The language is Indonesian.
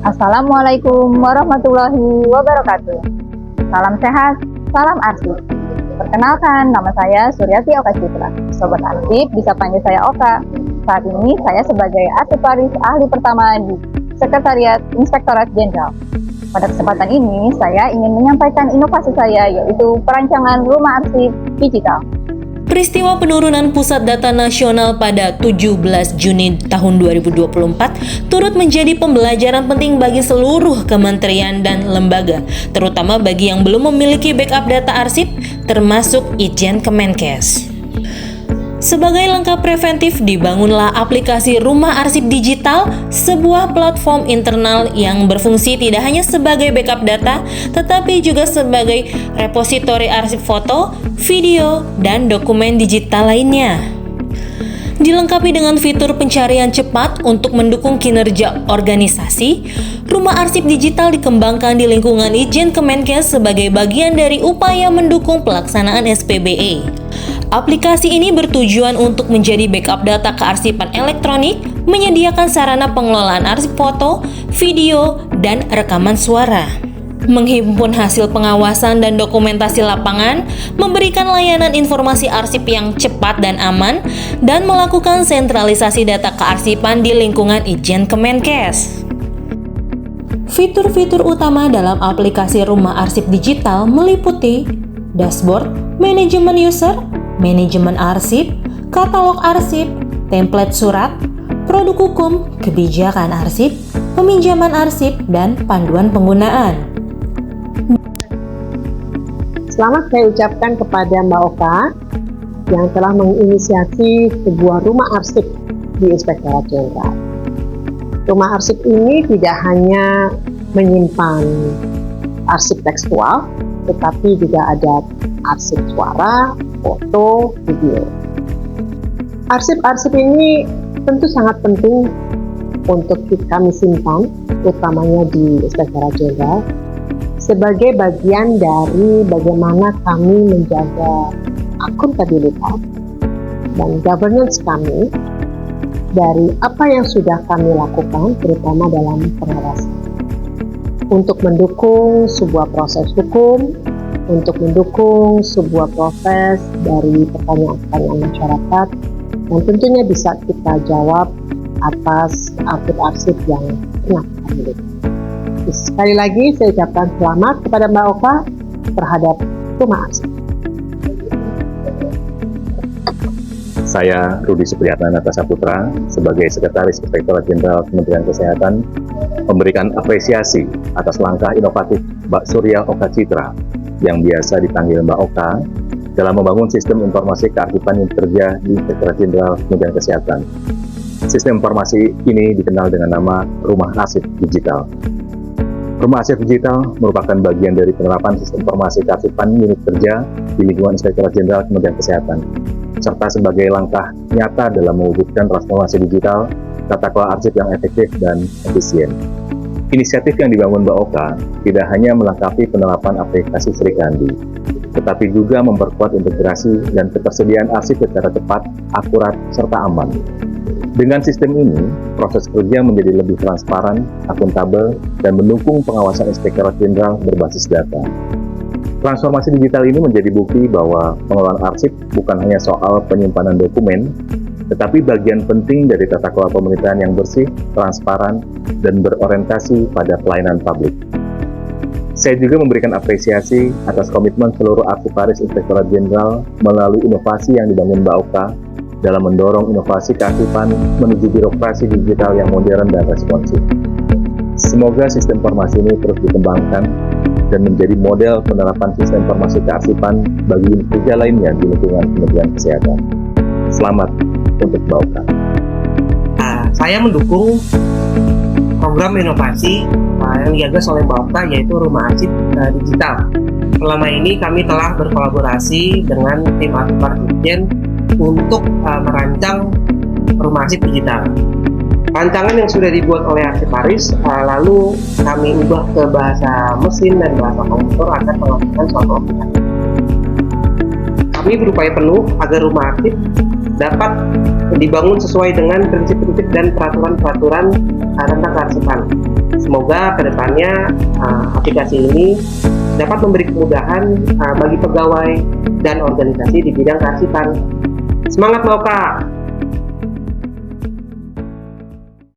Assalamualaikum warahmatullahi wabarakatuh. Salam sehat, salam arsip. Perkenalkan, nama saya Suryati Oka Citra. Sobat arsip bisa panggil saya Oka. Saat ini saya sebagai arsiparis ahli pertama di Sekretariat Inspektorat Jenderal. Pada kesempatan ini, saya ingin menyampaikan inovasi saya, yaitu perancangan rumah arsip digital. Peristiwa penurunan pusat data nasional pada 17 Juni tahun 2024 turut menjadi pembelajaran penting bagi seluruh kementerian dan lembaga, terutama bagi yang belum memiliki backup data arsip, termasuk Itjen Kemenkes. Sebagai langkah preventif, dibangunlah aplikasi Rumah Arsip Digital, sebuah platform internal yang berfungsi tidak hanya sebagai backup data, tetapi juga sebagai repositori arsip foto, video, dan dokumen digital lainnya. Dilengkapi dengan fitur pencarian cepat untuk mendukung kinerja organisasi, Rumah Arsip Digital dikembangkan di lingkungan Itjen Kemenkes sebagai bagian dari upaya mendukung pelaksanaan SPBE. Aplikasi ini bertujuan untuk menjadi backup data kearsipan elektronik, menyediakan sarana pengelolaan arsip foto, video, dan rekaman suara, menghimpun hasil pengawasan dan dokumentasi lapangan, memberikan layanan informasi arsip yang cepat dan aman, dan melakukan sentralisasi data kearsipan di lingkungan Itjen Kemenkes. Fitur-fitur utama dalam aplikasi Rumah Arsip Digital meliputi dashboard, manajemen user, manajemen arsip, katalog arsip, template surat, produk hukum, kebijakan arsip, peminjaman arsip, dan panduan penggunaan. Selamat saya ucapkan kepada Mbak Oka yang telah menginisiasi sebuah rumah arsip di Inspektorat Jenderal. Rumah arsip ini tidak hanya menyimpan arsip tekstual, tetapi juga ada arsip suara, foto, video. Arsip-arsip ini tentu sangat penting untuk kami simpan, utamanya di Inspektorat Jenderal, sebagai bagian dari bagaimana kami menjaga akuntabilitas dan governance kami dari apa yang sudah kami lakukan, terutama dalam pengawasan, untuk mendukung sebuah proses hukum, untuk mendukung sebuah proses dari pertanyaan-pertanyaan masyarakat, dan tentunya bisa kita jawab atas arsip-arsip yang pernah kita miliki. Sekali lagi saya ucapkan selamat kepada Mbak Oka terhadap rumah arsip. Saya Rudi Supriyatna Natasaputra sebagai Sekretaris Inspektorat Jenderal Kementerian Kesehatan memberikan apresiasi atas langkah inovatif Mbak Surya Oka Citra yang biasa dipanggil Mbak Oka dalam membangun sistem informasi kearsipan yang bekerja di Inspektorat Jenderal Kementerian Kesehatan. Sistem informasi ini dikenal dengan nama Rumah Arsip Digital. Rumah Arsip Digital merupakan bagian dari penerapan sistem informasi kearsipan unit kerja di lingkungan Inspektorat Jenderal Kementerian Kesehatan, serta sebagai langkah nyata dalam mewujudkan transformasi digital tata kelola arsip yang efektif dan efisien. Inisiatif yang dibangun Mbak Oka tidak hanya melengkapi penerapan aplikasi Sri Kandi, tetapi juga memperkuat integrasi dan ketersediaan arsip secara cepat, akurat, serta aman. Dengan sistem ini, proses kerja menjadi lebih transparan, akuntabel, dan mendukung pengawasan Inspektorat Jenderal berbasis data. Transformasi digital ini menjadi bukti bahwa pengelolaan arsip bukan hanya soal penyimpanan dokumen, tetapi bagian penting dari tata kelola pemerintahan yang bersih, transparan, dan berorientasi pada pelayanan publik. Saya juga memberikan apresiasi atas komitmen seluruh arsiparis Inspektorat Jenderal melalui inovasi yang dibangun Mbak Oka dalam mendorong inovasi kearsipan menuju birokrasi digital yang modern dan responsif. Semoga sistem informasi ini terus dikembangkan dan menjadi model penerapan sistem informasi kearsipan bagi unit kerja lainnya di lingkungan Kementerian Kesehatan. Selamat untuk Mbak Oka. Saya mendukung program inovasi yang digagas oleh Mbak Oka, yaitu Rumah Arsip Digital. Selama ini kami telah berkolaborasi dengan tim arsiparis Itjen untuk merancang Rumah Arsip Digital. Rancangan yang sudah dibuat oleh arsiparis lalu kami ubah ke bahasa mesin dan bahasa komputer agar melakukan suatu aplikasi. Kami berupaya penuh agar rumah arsip dapat dibangun sesuai dengan prinsip-prinsip dan peraturan-peraturan tentang kearsipan. Semoga Semoga kedepannya aplikasi ini dapat memberi kemudahan bagi pegawai dan organisasi di bidang kearsipan. Semangat Mbak Oka!